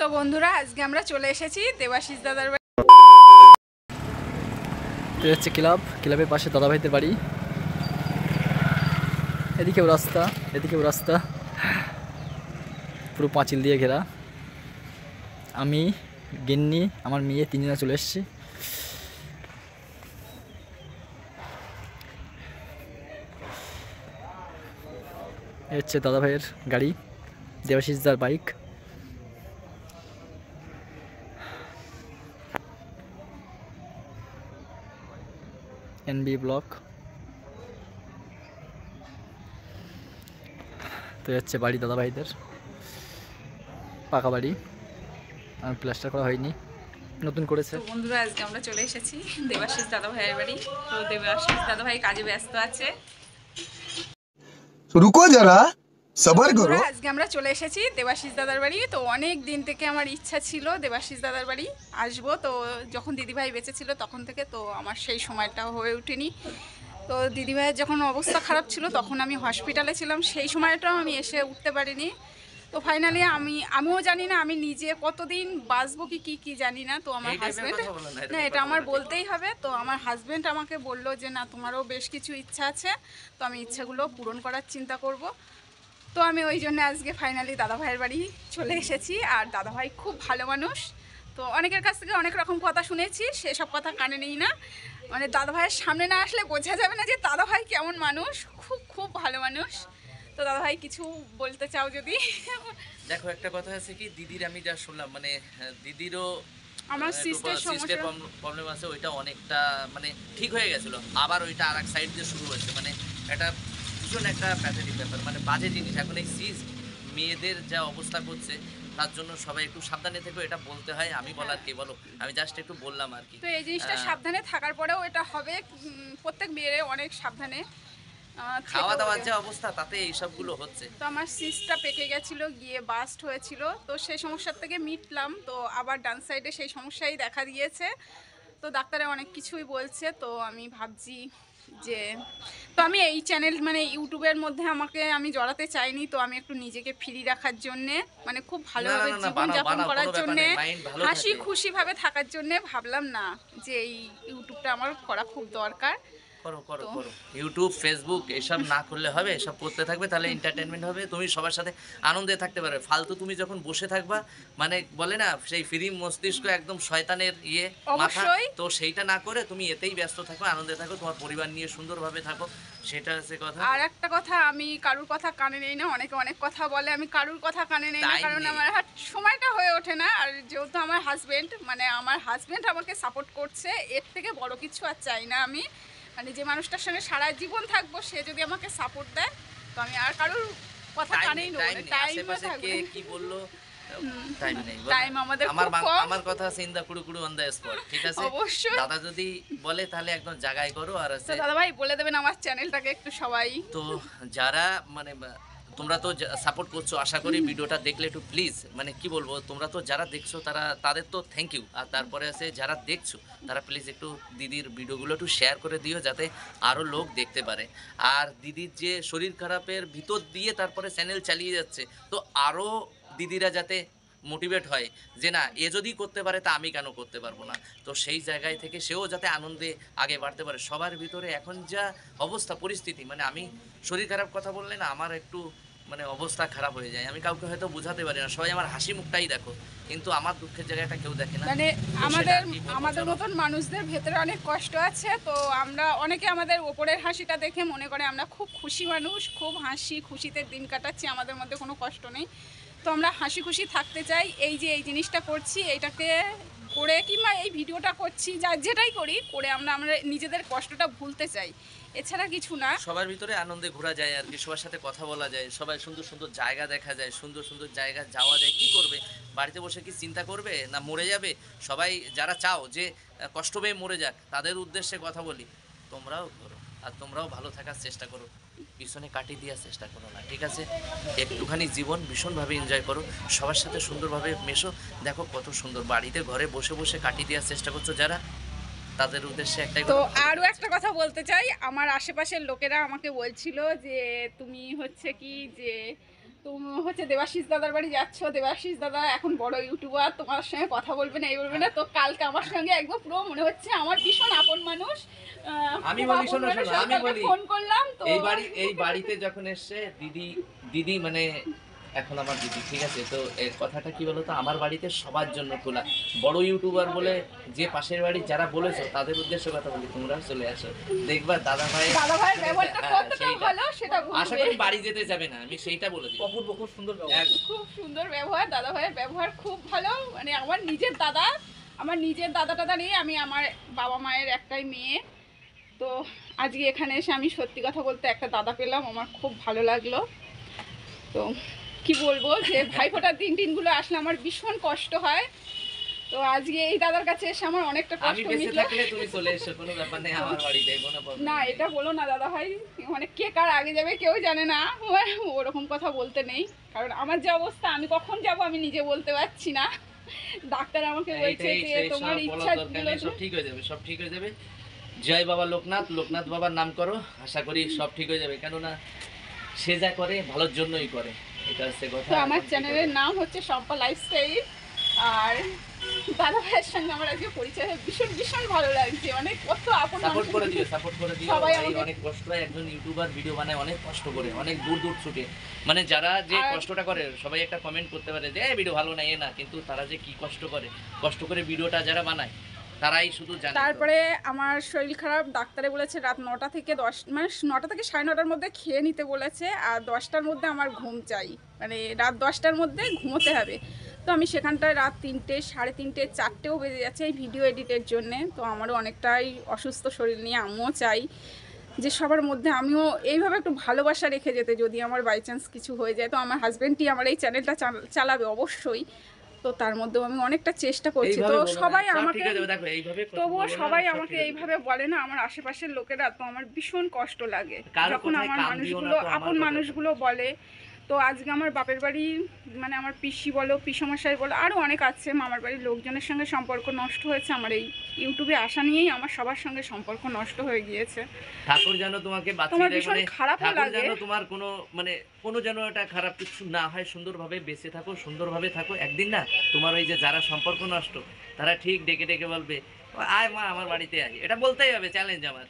তো বন্ধুরা আজকে আমরা চলে এসেছি দেবাশিস দাদার বাড়ি। এটা হচ্ছে ক্লাবের পাশে দাদা ভাইদের বাড়ি। এদিকেও রাস্তা পুরো পাঁচিল দিয়ে ঘেরা। আমি গিন্নি আমার মেয়ে তিনজনে চলে এসেছি। এ হচ্ছে দাদা ভাইয়ের গাড়ি, দেবাশিস দার বাইক। NB block. তো হচ্ছে বাড়ি দাদা ভাইদের, পাকা বাড়ি, আর প্লাস্টার করা হয়নি, নতুন করেছে। বন্ধুরা আজকে আমরা চলে এসেছি দেবাশিস দাদা ভাইয়ের বাড়ি। তো দেবাশিস দাদা ভাই কাজে ব্যস্ত আছে। রুকো যারা, সবার করো। আজকে আমরা চলে এসেছি দেবাশিস দাদার বাড়ি। তো অনেক দিন থেকে আমার ইচ্ছা ছিল দেবাশিস দাদার বাড়ি আসবো। তো যখন দিদিভাই বেঁচে ছিল তখন থেকে তো আমার সেই সময়টা হয়ে ওঠেনি। তো দিদিভাইয়ের যখন অবস্থা খারাপ ছিল তখন আমি হসপিটালে ছিলাম, সেই সময়টাও আমি এসে উঠতে পারিনি। তো ফাইনালি আমিও জানি না আমি নিজে কতদিন বাঁচবো কি জানি না। তো আমার হাজব্যান্ড, না এটা আমার বলতেই হবে, তো আমার হাজব্যান্ড আমাকে বললো যে না তোমারও বেশ কিছু ইচ্ছা আছে, তো আমি ইচ্ছাগুলো পূরণ করার চিন্তা করব। তো আমি ওই জন্য আজকে ফাইনালি দাদাভাইয়ের বাড়ি চলে এসেছি। আর দাদাভাই খুব ভালো মানুষ। তো অনেকের কাছ থেকে অনেক রকম কথা শুনেছি, সেসব কথা কানে নিই না। মানে দাদাভাইয়ের সামনে না আসলে বোঝা যাবে না যে দাদাভাই কেমন মানুষ। খুব ভালো মানুষ। তো দাদাভাই কিছু বলতে চাও যদি? দেখো একটা কথা আছে কি, দিদির আমি যা শুনলাম মানে দিদিরও আমার সিস্টার প্রবলেম আছে, ওইটা অনেকটা মানে ঠিক হয়ে গেছিলো, আবার ওইটা আর এক সাইড দিয়ে শুরু হয়েছে। মানে এটা ভীষণ একটা প্যাথেটিক ব্যাপার, মানে বাজে জিনিস। এখন এই সিস্ট মেয়েদের যা অবস্থা করছে তার জন্য সবাই একটু সাবধানে থেকো, এটা বলতে হয়। আমি বলার কে বলো, আমি জাস্ট একটু বললাম আর কি। তো এই জিনিসটা সাবধানে থাকার পরেও এটা হবে, প্রত্যেক মেয়েরে অনেক সাবধানে। খাওয়া দাওয়ার যে অবস্থা তাতে এইসবগুলো হচ্ছে। তো আমার সিস্টটা পেকে গেছিলো, গিয়ে বাস্ট হয়েছিল। তো সেই সমস্যার থেকে মিটলাম, তো আবার ডান সাইডে সেই সমস্যাই দেখা দিয়েছে। তো ডাক্তারে অনেক কিছুই বলছে। তো আমি ভাবছি যে তো আমি এই চ্যানেল মানে ইউটিউবের মধ্যে আমি জড়াতে চাইনি। তো আমি একটু নিজেকে ফ্রি রাখার জন্যে, মানে খুব ভালোভাবে জীবনযাপন করার জন্যে, হাসি খুশিভাবে থাকার জন্যে ভাবলাম না যে এই ইউটিউবটা আমার করা খুব দরকার। করো ইউটিউব ফেসবুক এসব না করলে হবে, এসব করতে থাকবে তাহলে এন্টারটেনমেন্ট হবে, তুমি সবার সাথে আনন্দে থাকতে পারবে। ফালতু তুমি যখন বসে থাকবা, মানে বলে না সেই ফ্রি মস্তিষ্ক একদম শয়তানের মাথা, তো সেইটা না করে তুমি এতেই ব্যস্ত থাকো, আনন্দে থাকো, তোমার পরিবার নিয়ে সুন্দরভাবে থাকো, সেটা হচ্ছে কথা। আর একটা কথা, আমি কারুর কথা কানে নেই না। অনেকে অনেক কথা বলে, আমি কারুর কথা কানে নেই না, কারণ আমার সময়টা হয়ে ওঠে না। আর যেহেতু আমার হাজব্যান্ড আমাকে সাপোর্ট করছে, এর থেকে বড় কিছু আর চাই না আমি। মানে যে মানুষটার সঙ্গে সারা জীবন থাকবো সে যদি আমাকে সাপোর্ট দেয়, তো আমি আর কারুর কথা কানেই নেব না। টাইমও থাকবে, কি বললো টাইম আমাদের আমার কথা আছে, ইন্দা কুড়ু অন দ্য স্পট, ঠিক আছে? অবশ্যই দাদা যদি বলে তাহলে একদম জায়গায় করো। আর আছে দাদা ভাই বলে দেবেন আমার চ্যানেলটাকে একটু সবাই। তো যারা মানে তোমরা তো সাপোর্ট করছো, আশা করি ভিডিওটা দেখলে একটু প্লিজ, মানে কি বলবো, তোমরা তো যারা দেখছো তাদের তো থ্যাংক ইউ। আর তারপরে আছে যারা দেখছো তারা প্লিজ একটু দিদির ভিডিওগুলো একটু শেয়ার করে দিও, যাতে আরও লোক দেখতে পারে। আর দিদির যে শরীর খারাপের ভিতর দিয়ে তারপরে চ্যানেল চালিয়ে যাচ্ছে, তো আরও দিদিরা যাতে মোটিভেট হয় যে না, এ যদি করতে পারে তা আমি কেন করতে পারবো না। তো সেই জায়গায় থেকে সেও যাতে আনন্দে আগে বাড়তে পারে। সবার ভিতরে এখন যা অবস্থা পরিস্থিতি, মানে আমি শরীর খারাপ কথা বললে না আমার একটু মানে অবস্থা খারাপ হয়ে যায়। আমি কাউকে হয়তো বোঝাতে পারি না, সবাই আমার হাসি মুখটাই দেখো, কিন্তু আমার দুঃখের জায়গাটা কেউ দেখে না। মানে আমাদের মতন মানুষদের ভেতরে অনেক কষ্ট আছে। তো আমরা অনেকে আমাদের ওপরের হাসিটা দেখে মনে করে আমরা খুব খুশি মানুষ, খুব হাসি খুশিতে দিন কাটাচ্ছি, আমাদের মধ্যে কোনো কষ্ট নেই। তো আমরা হাসি খুশি থাকতে চাই। এই যে এই জিনিসটা করছি, এইটাকে করে কিংবা এই ভিডিওটা করছি, যেটাই করি করে আমরা নিজেদের কষ্টটা ভুলতে চাই, এছাড়া কিছু না। সবার ভিতরে আনন্দে ঘোরা যায় আর কি, সবার সাথে কথা বলা যায়, সবাই সুন্দর সুন্দর জায়গা দেখা যায়, সুন্দর সুন্দর জায়গা যাওয়া যায়। কি করবে বাড়িতে বসে, কি চিন্তা করবে না মরে যাবে? সবাই যারা চাও যে কষ্ট পেয়ে মরে যাক, তাদের উদ্দেশ্যে কথা বলি, তোমরাও করো আর তোমরাও ভালো থাকার চেষ্টা করো, পিছনে কাটিয়ে দেওয়ার চেষ্টা করো না, ঠিক আছে? একটুখানি জীবন ভীষণভাবে এনজয় করো, সবার সাথে সুন্দরভাবে মেশো। দেখো কত সুন্দর বাড়িতে ঘরে বসে বসে কাটিয়ে দেওয়ার চেষ্টা করছো যারা, তাদের উদ্দেশ্যে একটাই। তো আরও একটা কথা বলতে চাই, আমার আশেপাশের লোকেরা আমাকে বলছিল যে তুমি হচ্ছে কি যে তুমি হচ্ছে দেবাশিস দাদার বাড়ি যাচ্ছ, দেবাশিস দাদা এখন বড় ইউটিউবার, তোমার সঙ্গে কথা বলবে না এই বলবে না, তো কালকে আমার সঙ্গে একদম পুরো মনে হচ্ছে আমার ভীষণ আপন মানুষ। আমি খুব বলি, আপন শোনো মানুষ, শোনো, আমি কালকে বলি ফোন করলাম তো এই বাড়িতে যখন এসছে দিদি মানে এখন আমার দিদি, ঠিক আছে? তো এর কথাটা কি বলতো, আমার বাড়িতে সবার জন্য খোলা। বড় ইউটিউবার বলে যে পাশের বাড়ি যারা বলেছো তাদের উদ্দেশ্যে কথা বলি, তোমরা চলে আসো, দেখবা দাদা ভাইয়ের ব্যবহারটা কতটা সেইটা। ভালো সেটা আশা বুঝবে। করি বাড়ি যেতে যাবে না, আমি সেইটা বলে দিই। অপূর্ব, খুব সুন্দর ব্যবহার। খুব সুন্দর ব্যবহার, দাদা ভাইয়ের ব্যবহার খুব ভালো। মানে আমার নিজের দাদা, আমার নিজের দাদা টাদা নেই, আমি আমার বাবা মায়ের একটাই মেয়ে। তো আজকে এখানে এসে আমি সত্যি কথা বলতে একটা দাদা পেলাম, আমার খুব ভালো লাগলো। তো কি বলবো যে ভাইফোঁটার দিনগুলো আসলে আমার ভীষণ কষ্ট হয়। তো আজকে এই দাদার কাছে এসে আমার অনেকটা আমি কষ্ট বেঁচে মিটলো। থাকলে তুমি চলে এসো, কোনো ব্যাপার নেই, আমার বাড়িতে কোনো প্রবলেম না এটা বলো না দাদা ভাই, মানে কে কার আগে যাবে কেউ জানে না, ওরকম কথা বলতে নেই। কারণ আমার যে অবস্থা আমি কখন যাব আমি নিজে বলতে পারছি না। ডাক্তার আমাকে বলছে যে তোমার ইচ্ছা সব ঠিক হয়ে যাবে, সব ঠিক হয়ে যাবে। জয় বাবা লোকনাথ বাবার নাম করো, আশা করি সব ঠিক হয়ে যাবে। কেননা সে যা করে ভালোর জন্যই করে, এটা হচ্ছে কথা। তো আমার চ্যানেলের নাম হচ্ছে শম্পা লাইফস্টাইল। আর দাদা ভাইয়ের সঙ্গে আমার আজকে পরিচয় হয়ে ভীষণ ভীষণ ভালো লাগছে। অনেক কত আপন সাপোর্ট করে মানুষ। দিও, সাপোর্ট করে দিও। সবাই ভাই আমাকে- অনেক কষ্ট হয়, একজন ইউটিউবার ভিডিও বানায় অনেক কষ্ট করে, অনেক দূর ছুটে। মানে যারা যে আর- কষ্টটা করে সবাই একটা কমেন্ট করতে পারে যে ভিডিও ভালো না, এ না, কিন্তু তারা যে কি কষ্ট করে ভিডিওটা যারা বানায় তারাই শুধু জানে। তারপরে আমার শরীর খারাপ, ডাক্তারে বলেছে রাত 9টা থেকে 10, মানে 9টা থেকে 9:30টার মধ্যে খেয়ে নিতে বলেছে, আর 10টার মধ্যে আমার ঘুম চাই, মানে রাত 10টার মধ্যে ঘুমোতে হবে। তো আমি সেখানটায় রাত 3টে, 3:30, 4টেও বেজে যাচ্ছে এই ভিডিও এডিটের জন্যে। তো আমারও অনেকটাই অসুস্থ শরীর নিয়ে আমিও চাই যে সবার মধ্যে আমিও এইভাবে একটু ভালোবাসা রেখে যেতে, যদি আমার বাই চান্স কিছু হয়ে যায়। তো আমার হাজব্যান্ডই আমার এই চ্যানেলটা চালাবে অবশ্যই, তো তার মধ্যেও আমি অনেকটা চেষ্টা করছি। তো সবাই আমাকে, দেখো এইভাবে কথা তবুও বলো না, সবাই সব আমাকে ঠিক হয়ে এইভাবে বলে না, আমার আশেপাশের লোকেরা, তো আমার ভীষণ কষ্ট লাগে কারো যখন কথায় আমার কান দিও না, মানুষগুলো, তো আমার আপন কথা মানুষগুলো বলে। তো আজকে আমার বাপের বাড়ি, মানে আমার পিসি বলো, পিসমশাই বলো, আরও অনেক আছে, মামার বাড়ির লোকজনের সঙ্গে সম্পর্ক নষ্ট হয়েছে। আমার এই ইউটিউবে আসা নিয়েই আমার সবার সঙ্গে সম্পর্ক নষ্ট হয়ে গিয়েছে। ঠাকুর যেন তোমাকে তোমার বাঁচিয়ে দেয়, ভীষণ মানে খারাপও ঠাকুর লাগে। যেন তোমার কোনো যেন এটা খারাপ কিছু না হয়, সুন্দরভাবে বেঁচে থাকো, সুন্দরভাবে থাকো। একদিন না তোমার ওই যে যারা সম্পর্ক নষ্ট তারা ঠিক ডেকে বলবে আয় মা আমার বাড়িতে আয়, এটা বলতেই হবে, চ্যালেঞ্জ আমার,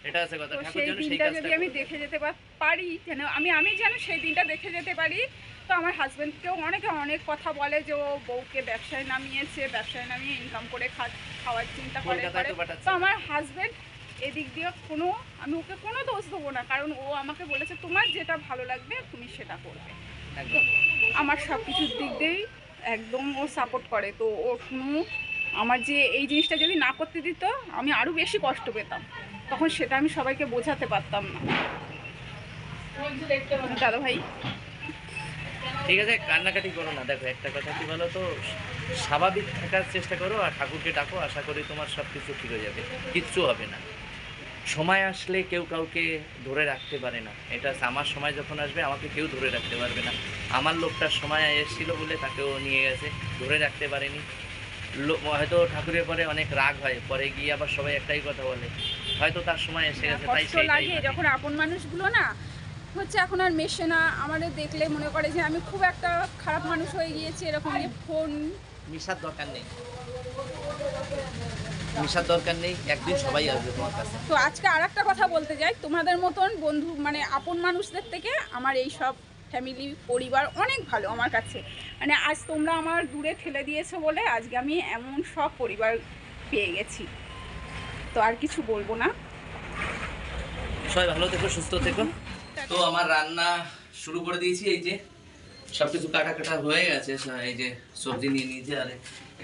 এটা আছে কথা। তো ঠাকুর সেই যেন সেই দিনটা কাজটা যদি আমি করে। দেখে যেতে পারি, যেন আমি যেন সেই দিনটা দেখে যেতে পারি। তো আমার হাজব্যান্ডকেও অনেক কথা বলে যে ও বউকে ব্যবসায় নামিয়ে ইনকাম করে খাওয়ার চিন্তা করে। কলকাতায় তো পাঠাচ্ছে। তো আমার হাজব্যান্ড এদিক দিয়ে আমি ওকে কোনো দোষ দেবো না, কারণ ও আমাকে বলেছে তোমার যেটা ভালো লাগবে তুমি সেটা করবে। একদম। আমার সব কিছুর দিক দিয়েই একদম ও সাপোর্ট করে। তো ও আমার যে এই জিনিসটা যদি না করতে দিত আমি আরও বেশি কষ্ট পেতাম, তখন সেটা আমি সবাইকে বোঝাতে পারতাম না। দাদা ভাই ঠিক আছে, কান্নাকাটি করো না। দেখো একটা কথা কি বলো তো, স্বাভাবিক থাকার চেষ্টা করো আর ঠাকুরকে ডাকো, আশা করি তোমার সব কিছু ঠিক হয়ে যাবে, কিচ্ছু হবে না। সময় আসলে কেউ কাউকে ধরে রাখতে পারে না, এটা আমার সময় যখন আসবে আমাকে কেউ ধরে রাখতে পারবে না। আমার লোকটার সময় এসেছিল বলে তাকেও নিয়ে গেছে, ধরে রাখতে পারেনি। হয়তো ঠাকুরের পরে অনেক রাগ হয়, পরে গিয়ে আবার সবাই একটাই কথা বলে, হয়তো তার সময় এসে গেছে, তাই কষ্ট সেইটাই লাগে ভাবি। যখন আপন মানুষগুলো না হচ্ছে এখন আর মেশে না, আমাদের দেখলে মনে করে যে আমি খুব একটা খারাপ মানুষ হয়ে গিয়েছি, এরকম যে ফোন মিশার দরকার নেই, মিশার দরকার নেই, একদিন সবাই আসবে তোমার কাছে। তো আজকে আর একটা কথা বলতে যাই, তোমাদের মতন বন্ধু মানে আপন মানুষদের থেকে আমার এই সব ফ্যামিলি পরিবার অনেক ভালো আমার কাছে। মানে আজ তোমরা আমার দূরে ঠেলে দিয়েছো বলে আজকে আমি এমন সব পরিবার পেয়ে গেছি। তো আর কিছু বলবো না। সবাই ভালো থেকো, সুস্থ থেকো। তো আমার রান্না শুরু করে দিয়েছি, এই যে সবকিছু কাটা হয়ে গেছে, এই যে সবজি নিয়ে নিয়েছি, আর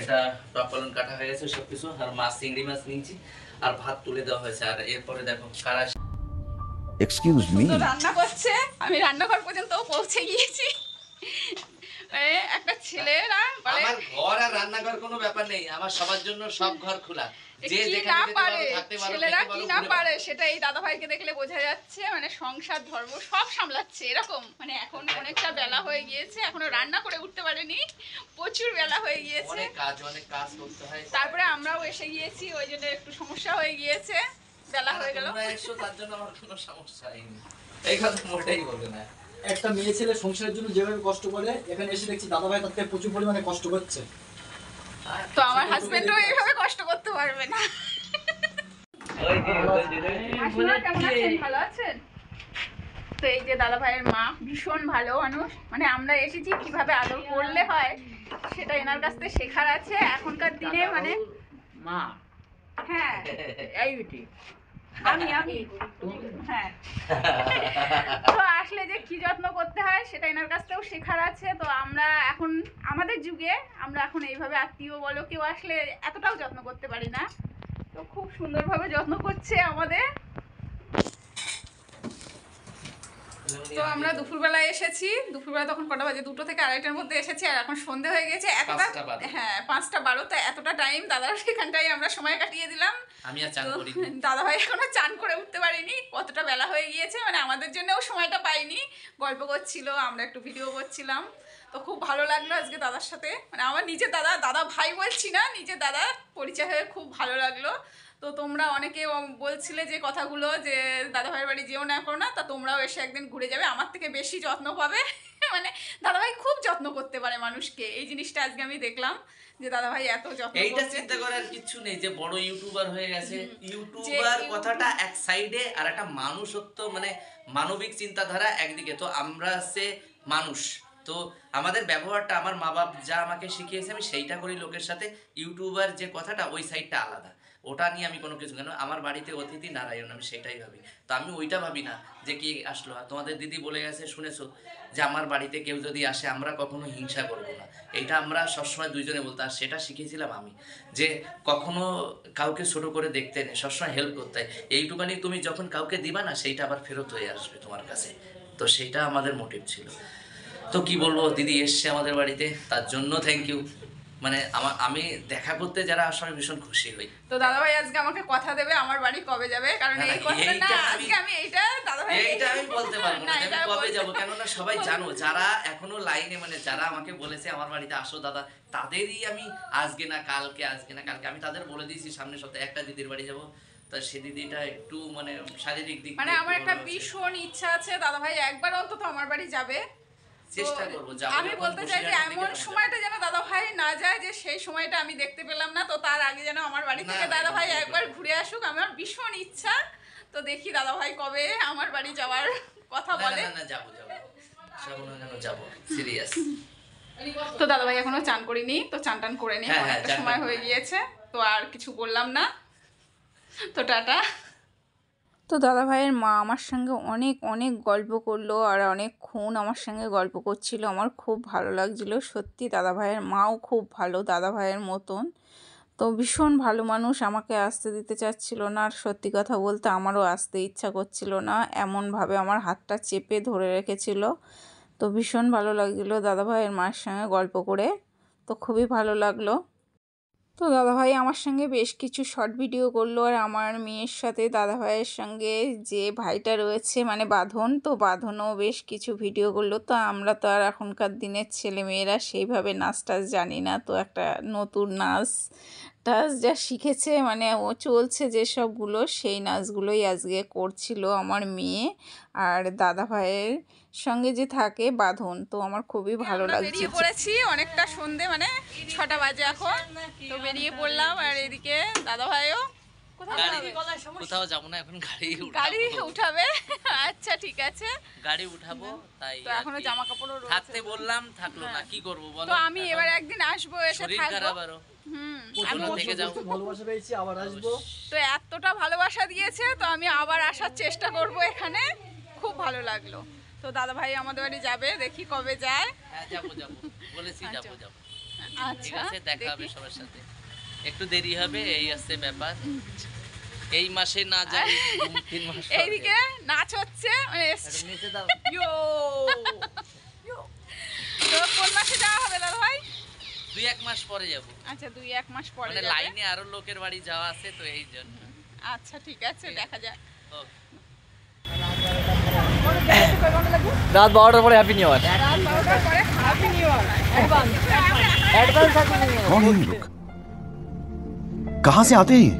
এটা টক পালন কাটা হয়ে গেছে সবকিছু, আর মাছ, চিংড়ি মাছ নিয়েছি, আর ভাত তুলে দেওয়া হয়েছে। আর এরপরে দেখো কারা এক্সকিউজ মি তো রান্না করছে, আমি রান্নাঘর পর্যন্ত পৌঁছে গিয়েছি। মানে একটা ছেলেরা বলে আমার ঘর আর রান্নাঘর কোনো ব্যাপার নেই, আমার সবার জন্য সব ঘর খোলা, যে কি যেখানে না যেতে পারে, পারো থাকতে পারো, ছেলেরা খেতে পারো, কি না ঘুরে পারে পারো। সেটা এই দাদা ভাইকে দেখলে বোঝা যাচ্ছে। মানে সংসার ধর্ম সব সামলাচ্ছে এরকম। মানে এখন অনেকটা বেলা হয়ে গিয়েছে, এখনো রান্না করে উঠতে পারেনি, প্রচুর বেলা হয়ে গিয়েছে। অনেক কাজ করতে হয়। তারপরে আমরাও এসে গিয়েছি, ওই জন্য একটু সমস্যা হয়ে গিয়েছে, বেলা হয়ে গেল। তোমরা এসো, তার জন্য আমার কোনো সমস্যা হয়নি, এই কথা মোটেই বলবে না। একটা মেয়ে ছেলে সংসারের জন্য যেভাবে কষ্ট করে, এখানে এসে দেখছি দাদা ভাই তার থেকে প্রচুর পরিমাণে কষ্ট করছে। তো আমার হাজবেন্ডও এইভাবে কষ্ট করতে পারবে না। মাসিমা কেমন আছেন? ভালো আছেন? তো এই যে দাদা ভাইয়ের মা ভীষণ ভালো মানুষ, মানে আমরা এসেছি কিভাবে আদর করলে হয় সেটা এনার কাছ থেকে শেখার আছে এখনকার দিনে। মানে মা হ্যাঁ এই বেটি আমি হ্যাঁ, তো আসলে যে কি যত্ন করতে হয় সেটা এনার কাছ থেকেও শেখার আছে। তো আমরা এখন আমাদের যুগে আমরা এখন এইভাবে আত্মীয় বলো কেউ আসলে এতটাও যত্ন করতে পারি না, তো খুব সুন্দরভাবে যত্ন করছে আমাদের। তো আমরা দুপুরবেলায় এসেছি, দুপুরবেলা তখন কটা বাজে, 2টো থেকে 2:30টার মধ্যে এসেছি, আর এখন সন্ধে হয়ে গেছে এতটা। 5টা বাজে। হ্যাঁ 5টা 12, তো এতটা টাইম দাদার সেখানটাই আমরা সময় কাটিয়ে দিলাম। আমি আর চান তো করি দাদা ভাই এখনো চান করে উঠতে পারিনি, কতটা বেলা হয়ে গিয়েছে, মানে আমাদের জন্যও সময়টা পাইনি। গল্প করছিল, আমরা একটু ভিডিও করছিলাম। তো খুব ভালো লাগলো আজকে দাদার সাথে, মানে আমার নিজের দাদা ভাই বলছি না, নিজের দাদা পরিচয় হয়ে খুব ভালো লাগলো। তো তোমরা অনেকে বলছিলে যে কথাগুলো যে দাদা ভাইয়ের বাড়ি যেও না করো না, তা তোমরাও এসে একদিন ঘুরে যাবে, আমার থেকে বেশি যত্ন পাবে। মানে দাদাভাই খুব যত্ন করতে পারে মানুষকে, এই জিনিসটা আজকে আমি দেখলাম যে দাদাভাই এত যত্ন এইটা করছে। চিন্তা করার কিছু নেই যে বড় ইউটিউবার হয়ে গেছে। ইউটিউবার কথাটা এক সাইডে, আর একটা মানুষত্ব মানে মানবিক চিন্তাধারা একদিকে। তো আমরা হচ্ছে মানুষ, তো আমাদের ব্যবহারটা আমার মা বাপ যা আমাকে শিখিয়েছে আমি সেইটা করি লোকের সাথে। ইউটিউবার যে কথাটা ওই সাইডটা আলাদা, ওটা নিয়ে আমি কোনো কিছু, কেন আমার বাড়িতে অতিথি নারায়ণ, আমি সেটাই ভাবি। তো আমি ওইটা ভাবি না যে কি আসলো। আর তোমাদের দিদি বলে গেছে শুনেছো যে আমার বাড়িতে কেউ যদি আসে আমরা কখনো হিংসা করবো না, এইটা আমরা সবসময় দুইজনে বলতে। আর সেটা শিখেছিলাম আমি, যে কখনো কাউকে ছোট করে দেখতে নেই, সবসময় হেল্প করতে হয়। এইটুকানি তুমি যখন কাউকে দিবা না, সেইটা আবার ফেরত হয়ে আসবে তোমার কাছে। তো সেইটা আমাদের মোটিভ ছিল। তো কি বলবো, দিদি এসছে আমাদের বাড়িতে, তার জন্য থ্যাংক ইউ। মানে আমি দেখা করতে যারা আসলে ভীষণ খুশি হই। তো দাদাভাই আজকে আমাকে কথা দেবে আমার বাড়ি কবে যাবে, কারণ এই কথাটা না আজকে আমি এইটা দাদাভাই এইটা আমি বলতে পারবো না যে আমি কবে যাব, কেননা সবাই জানো যারা এখনো লাইনে, মানে যারা আমাকে বলেছে আমার বাড়িতে আসো দাদা, তাদেরই আমি আজকে না কালকে আমি তাদের বলে দিয়েছি সামনের সপ্তাহে একটা দিদির বাড়ি যাব। তা সে দিদিটা একটু মানে শারীরিক দিক মানে আমার একটা ভীষণ ইচ্ছা আছে দাদাভাই একবার অন্তত আমার বাড়ি যাবে। চেষ্টা করবো যাব। আমি বলতে চাই যে এমন সময়টা যেন দাদা ভাই না যায় যে সেই সময়টা আমি দেখতে পেলাম না, তো তার আগে যেন আমার বাড়ি থেকে দাদা ভাই একবার ঘুরে আসুক, আমার ভীষণ ইচ্ছা। তো দেখি দাদা ভাই কবে আমার বাড়ি যাওয়ার কথা বলে। না যাবো যাব সিরিয়াস। তো দাদা ভাই এখনো চান করিনি, তো চান টান করে নিই, অনেকটা সময় হয়ে গিয়েছে, তো আর কিছু বললাম না, তো টাটা। তো দাদা ভাইয়ের মা আমার সঙ্গে অনেক অনেক গল্প করলো, আর অনেকক্ষণ আমার সঙ্গে গল্প করছিল, আমার খুব ভালো লাগছিল। সত্যি দাদা ভাইয়ের মাও খুব ভালো দাদা ভাইয়ের মতন, তো ভীষণ ভালো মানুষ। আমাকে আসতে দিতে চাচ্ছিল না, আর সত্যি কথা বলতে আমারও আসতে ইচ্ছা করছিল না, এমনভাবে আমার হাতটা চেপে ধরে রেখেছিল। তো ভীষণ ভালো লাগছিলো দাদা ভাইয়ের মায়ের সঙ্গে গল্প করে, তো খুবই ভালো লাগলো। তো দাদাভাই আমার সঙ্গে বেশ কিছু শর্ট ভিডিও করলো, আর আমার মেয়ের সাথে দাদাভাইয়ের সঙ্গে যে ভাইটা রয়েছে মানে বাঁধন, তো বাঁধনও বেশ কিছু ভিডিও করলো। তো আমরা তো আর এখনকার দিনের ছেলেমেয়েরা সেইভাবে নাচ টাচ জানি না, তো একটা নতুন নাচ টাচ যা শিখেছে, মানে ও চলছে যেসবগুলো সেই নাচগুলোই আজকে করছিল আমার মেয়ে আর দাদাভাইয়ের সঙ্গে যে থাকে বাঁধন। তো আমার খুবই ভালো লাগছে। বেরিয়ে পড়েছি অনেকটা সন্ধে, মানে 6টা বাজে এখন, তো বেরিয়ে পড়লাম। আর এদিকে দাদা ভাইও কোথাও যাবো না, এখন গাড়ি উঠাবে। আচ্ছা ঠিক আছে, গাড়ি উঠাবো, তাই তো এখনো জামা কাপড়ও থাকতে বললাম, থাকলো না, কি করবো বলো। তো আমি এবার একদিন আসবো, এসে থাকবো। আমি থেকে যাও, ভালোবাসা পেয়েছি, আবার আসবো। তো এতটা ভালোবাসা দিয়েছে, তো আমি আবার আসার চেষ্টা করব এখানে, খুব ভালো লাগলো। তো দাদা ভাই আমাদের বাড়ি যাবে, দেখি কবে যায়। হ্যাঁ যাবো বলেছি, যাবো ঠিক আচ্ছা আছে, দেখা হবে সবার সাথে, একটু দেরি হবে, এই আছে ব্যাপার। এই মাসে না যাই 3 মাস এইদিকে নাচ হচ্ছে, মানে নিচে দাও। তো কোন মাসে যাওয়া হবে দাদা ভাই? 2-1 মাস পরে যাবো। আচ্ছা 2-1 মাস পরে মানে যাবে। লাইনে আরো লোকের বাড়ি যাওয়া আছে, তো এই জন্য। আচ্ছা ঠিক আছে, দেখা যাক। রাত 12টার পরে হ্যাপি নিউ ইয়ার। রাত 12টার পরে হ্যাপি নিউ ইয়ার। कौन है ये लोग? कहाँ से आते हैं ये?